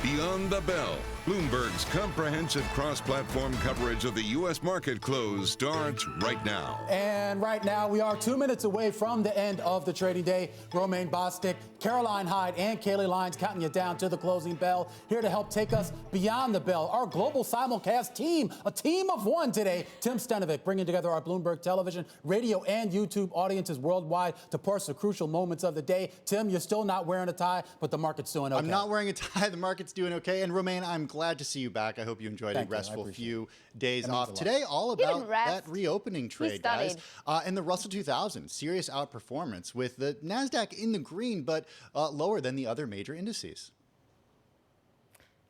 Beyond the Bell, Bloomberg's comprehensive cross-platform coverage of the U.S. market close starts right now. And right now, we are 2 minutes away from the end of the trading day. Romaine Bostick, Caroline Hyde, and Caroline Hyde counting you down to the closing bell. Here to help take us beyond the bell, our global simulcast team, a team of one today. Tim Stenovec bringing together our Bloomberg Television, radio, and YouTube audiences worldwide to parse the crucial moments of the day. Tim, you're still not wearing a tie, but the market's doing okay. I'm not wearing a tie. The market's doing okay. And Romaine, I'm glad to see you back. I hope you enjoyed a restful few days off. Today, all about that reopening trade, guys. And the Russell 2000, serious outperformance with the NASDAQ in the green, but lower than the other major indices.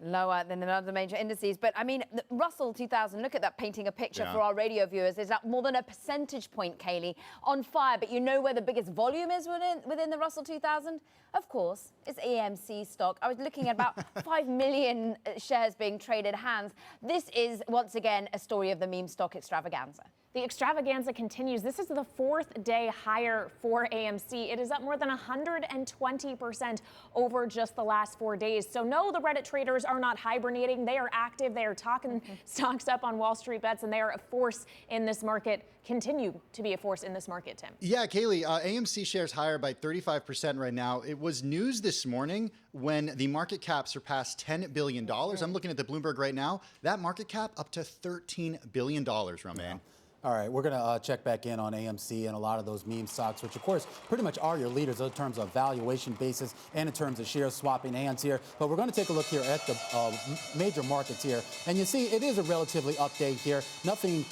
Lower than the other major indices. But, I mean, Russell 2000, look at that, painting a picture for our radio viewers. Is up more than a percentage point, Kaylee, on fire. But you know where the biggest volume is within the Russell 2000? Of course, it's AMC stock. I was looking at about 5 million shares being traded hands. This is, once again, a story of the meme stock extravaganza. The extravaganza continues. This is the fourth day higher for AMC. It is up more than 120% over just the last 4 days. So no, the Reddit traders are not hibernating. They are active. They are talking stocks up on Wall Street bets, and they are a force in this market, continue to be a force in this market, Tim. Yeah, Kaylee, AMC shares higher by 35% right now. It was news this morning when the market cap surpassed $10 billion. I'm looking at the Bloomberg right now. That market cap up to $13 billion, Romaine. Yeah. All right, we're going to check back in on AMC and a lot of those meme stocks, which, of course, pretty much are your leaders in terms of valuation basis and in terms of share swapping hands here. But we're going to take a look here at the major markets here. And you see, it is a relatively update here. Nothing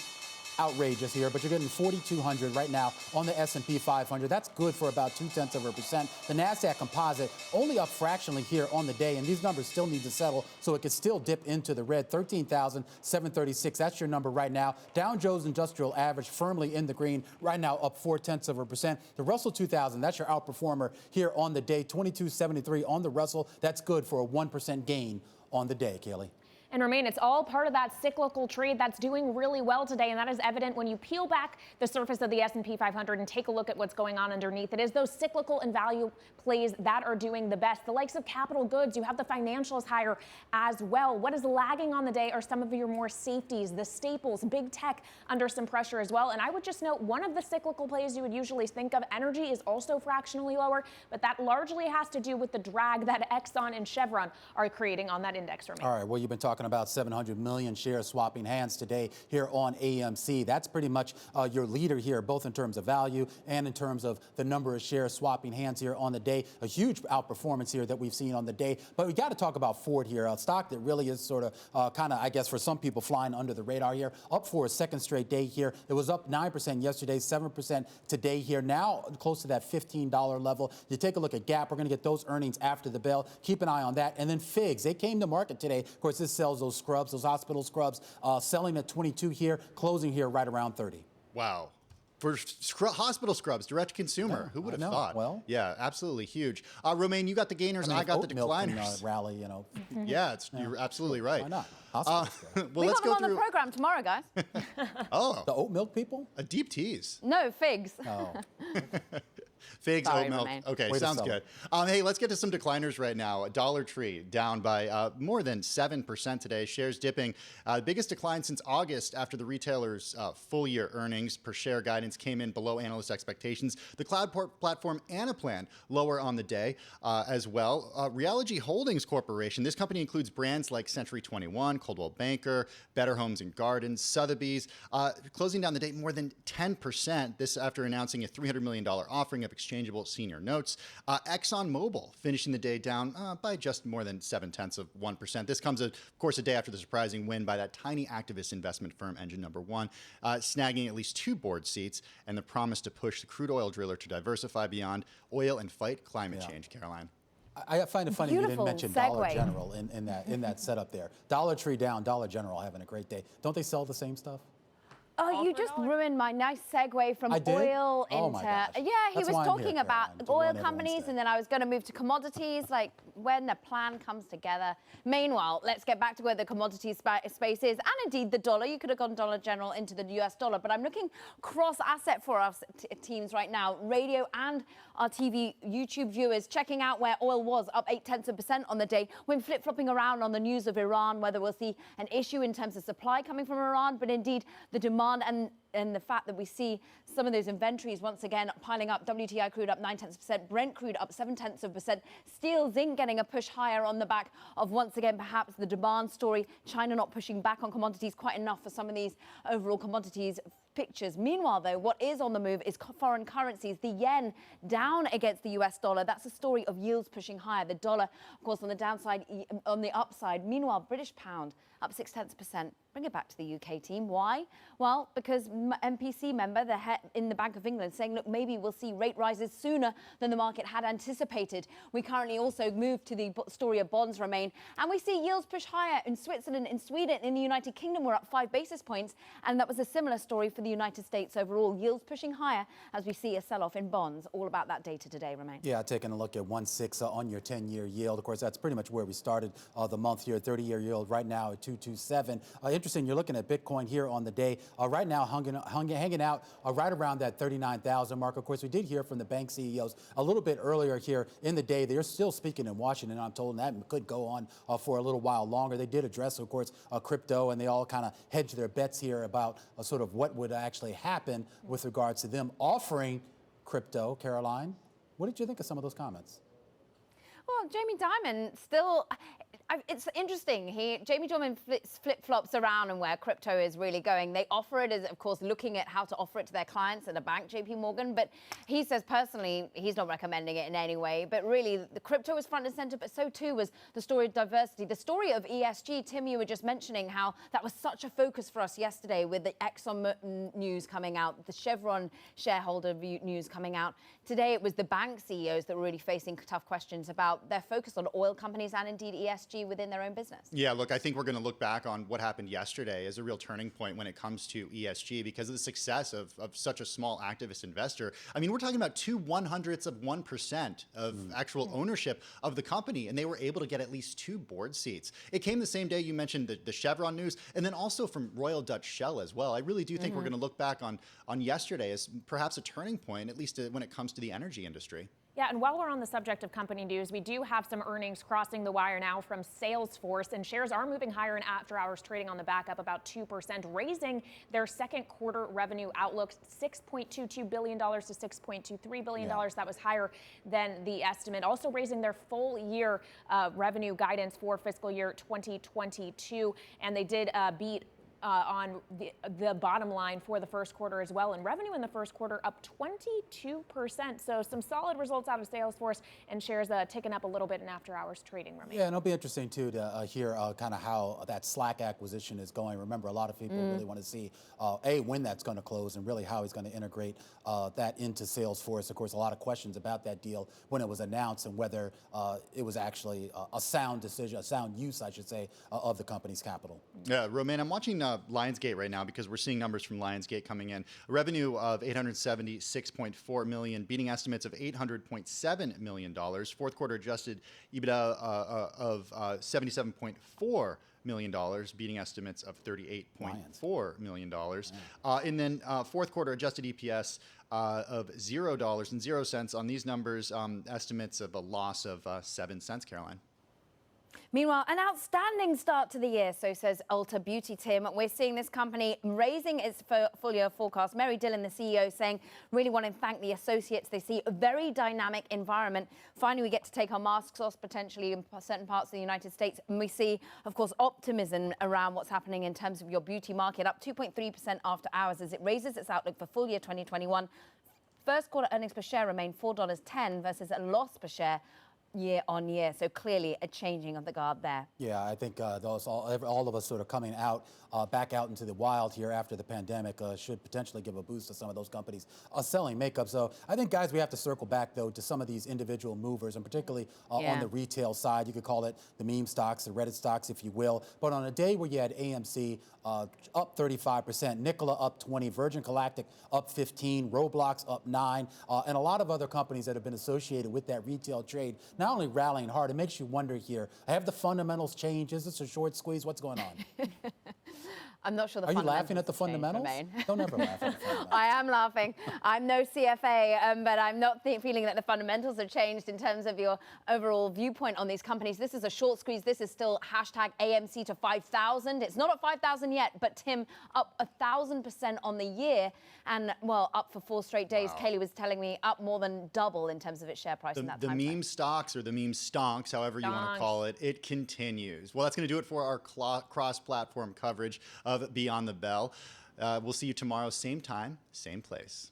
outrageous here, but you're getting 4,200 right now on the S&P 500. That's good for about 0.2%. The NASDAQ composite only up fractionally here on the day, and these numbers still need to settle, so it could still dip into the red. 13,736, that's your number right now. Dow Jones Industrial Average firmly in the green, right now up 0.4%. The Russell 2000, that's your outperformer here on the day. 2273 on the Russell. That's good for a 1% gain on the day, Kaylee. And Romaine, it's all part of that cyclical trade that's doing really well today, and that is evident when you peel back the surface of the S&P 500 and take a look at what's going on underneath. It is those cyclical and value plays that are doing the best. The likes of capital goods, you have the financials higher as well. What is lagging on the day are some of your more safeties, the staples, big tech under some pressure as well. And I would just note one of the cyclical plays you would usually think of, energy, is also fractionally lower, but that largely has to do with the drag that Exxon and Chevron are creating on that index, Romaine. All right, well, you've been talking about 700 million shares swapping hands today here on AMC. That's pretty much your leader here, both in terms of value and in terms of the number of shares swapping hands here on the day. A huge outperformance here that we've seen on the day. But we got to talk about Ford here, a stock that really is sort of kind of, I guess, for some people flying under the radar here. Up for a second straight day here. It was up 9% yesterday, 7% today here. Now close to that $15 level. You take a look at Gap. We're going to get those earnings after the bell. Keep an eye on that. And then Figs. They came to market today. Of course, this sells those scrubs, those hospital scrubs, selling at 22 here, closing here right around 30. Wow. For hospital scrubs, direct to consumer. Yeah, who would have thought? Well, yeah, absolutely huge. Romaine, you got the gainers, I got the decliners. Rally, you know. Yeah, you're absolutely right. Why not? Well, we got them on the program tomorrow, guys. Oh. The oat milk people? A deep tease. No, figs. Oh. Figs, Sorry, oat milk. Romaine. Okay, sounds good. Hey, let's get to some decliners right now. Dollar Tree down by more than 7% today. Shares dipping. Biggest decline since August after the retailer's full year earnings per share guidance came in below analyst expectations. The cloud platform Anaplan lower on the day as well. Realogy Holdings Corporation. This company includes brands like Century 21, Coldwell Banker, Better Homes and Gardens, Sotheby's, closing down the day more than 10%. This after announcing a $300 million offering of exchangeable senior notes. ExxonMobil finishing the day down by just more than 0.7%. This comes, of course, a day after the surprising win by that tiny activist investment firm, Engine Number One, snagging at least 2 board seats and the promise to push the crude oil driller to diversify beyond oil and fight climate change, Caroline. I find it funny you didn't mention Dollar segue. General in that setup there. Dollar Tree down, Dollar General having a great day. Don't they sell the same stuff? Oh, you just ruined my nice segue from oil into... Oh my gosh. Yeah, he was talking about oil companies, and then I was going to move to commodities. Like, when the plan comes together. Meanwhile, let's get back to where the commodity space is, and indeed the dollar. You could have gone Dollar General into the US dollar, but I'm looking cross-asset for us teams right now, radio and our TV, YouTube viewers, checking out where oil was, up 0.8% on the day. We're flip-flopping around on the news of Iran, whether we'll see an issue in terms of supply coming from Iran, but indeed the demand and the fact that we see some of those inventories once again piling up. WTI crude up 0.9%, Brent crude up 0.7%, steel, zinc getting a push higher on the back of once again perhaps the demand story. China not pushing back on commodities quite enough for some of these overall commodities pictures. Meanwhile, though, what is on the move is foreign currencies. The yen down against the US dollar. That's a story of yields pushing higher. The dollar, of course, on the downside, on the upside. Meanwhile, British pound up 0.6%. Bring it back to the UK team. Why? Well, because MPC member, the head in the Bank of England, saying, look, maybe we'll see rate rises sooner than the market had anticipated. We currently also move to the story of bonds, Romaine, and we see yields push higher in Switzerland, in Sweden, in the United Kingdom. We're up 5 basis points, and that was a similar story for the United States overall. Yields pushing higher as we see a sell-off in bonds. All about that data today, Romaine. Yeah, taking a look at 1.6 on your 10-year yield. Of course, that's pretty much where we started the month here. 30-year yield right now at 2.27. Interesting, you're looking at Bitcoin here on the day. Right now, hanging out right around that 39,000 mark. Of course, we did hear from the bank CEOs a little bit earlier here in the day. They're still speaking in Washington, I'm told, and that could go on for a little while longer. They did address, of course, crypto, and they all kind of hedged their bets here about sort of what would actually happen with regards to them offering crypto. Caroline, what did you think of some of those comments? Well, Jamie Dimon still, it's interesting. Jamie Dimon flip-flops around and where crypto is really going. They offer it as, of course, looking at how to offer it to their clients at a bank, JP Morgan. But he says personally, he's not recommending it in any way. But really, the crypto was front and center, but so too was the story of diversity. The story of ESG, Tim, you were just mentioning how that was such a focus for us yesterday with the Exxon news coming out, the Chevron shareholder news coming out. Today, it was the bank CEOs that were really facing tough questions about their focus on oil companies and indeed ESG within their own business. Yeah, look, I think we're going to look back on what happened yesterday as a real turning point when it comes to ESG because of the success of such a small activist investor. I mean, we're talking about 0.02% of actual ownership of the company, and they were able to get at least 2 board seats. It came the same day you mentioned the Chevron news, and then also from Royal Dutch Shell as well. I really do think we're going to look back on yesterday as perhaps a turning point, at least when it comes to the energy industry. Yeah, and while we're on the subject of company news, we do have some earnings crossing the wire now from Salesforce, and shares are moving higher in after hours, trading on the back up about 2%, raising their second quarter revenue outlook $6.22 billion to $6.23 billion. Yeah. That was higher than the estimate. Also raising their full year revenue guidance for fiscal year 2022, and they did beat on the bottom line for the first quarter as well. And revenue in the first quarter up 22%. So some solid results out of Salesforce, and shares ticking up a little bit in after hours trading, Romaine. Yeah, and it'll be interesting too to hear kind of how that Slack acquisition is going. Remember, a lot of people really want to see when that's going to close and really how he's going to integrate that into Salesforce. Of course, a lot of questions about that deal when it was announced and whether it was actually a sound decision, a sound use, I should say, of the company's capital. Yeah, Romaine, I'm watching Lionsgate right now because we're seeing numbers from Lionsgate coming in. A revenue of $876.4 million, beating estimates of $800.7 million. Fourth quarter adjusted EBITDA of $77.4 million, beating estimates of $38.4 million. And then fourth quarter adjusted EPS of $0.00 on these numbers, estimates of a loss of 7 cents, Caroline. Meanwhile, an outstanding start to the year, so says Ulta Beauty, Tim. We're seeing this company raising its full year forecast. Mary Dillon, the CEO, saying, really want to thank the associates. They see a very dynamic environment. Finally, we get to take our masks off potentially in certain parts of the United States. And we see, of course, optimism around what's happening in terms of your beauty market, up 2.3% after hours as it raises its outlook for full year 2021. First quarter earnings per share remain $4.10 versus a loss per share year on year. So clearly a changing of the guard there. Yeah, I think all of us sort of coming out, back out into the wild here after the pandemic should potentially give a boost to some of those companies selling makeup. So I think, guys, we have to circle back, though, to some of these individual movers, and particularly on the retail side. You could call it the meme stocks, the Reddit stocks, if you will. But on a day where you had AMC up 35%, Nikola up 20%, Virgin Galactic up 15%, Roblox up 9%, and a lot of other companies that have been associated with that retail trade not only rallying hard, it makes you wonder here, have the fundamentals changed? Is this a short squeeze? What's going on? I'm not sure the Are you fundamentals laughing at the fundamentals? Don't ever laugh at the fundamentals. I am laughing. I'm no CFA, but I'm not feeling that the fundamentals have changed in terms of your overall viewpoint on these companies. This is a short squeeze. This is still hashtag AMC to 5,000. It's not at 5,000 yet, but Tim, up 1,000% on the year and, well, up for 4 straight days. Wow. Kaylee was telling me up more than double in terms of its share price in that time frame. The meme stocks, or the meme stonks, however you want to call it, it continues. Well, that's going to do it for our cross-platform coverage of Beyond the Bell. We'll see you tomorrow, same time, same place.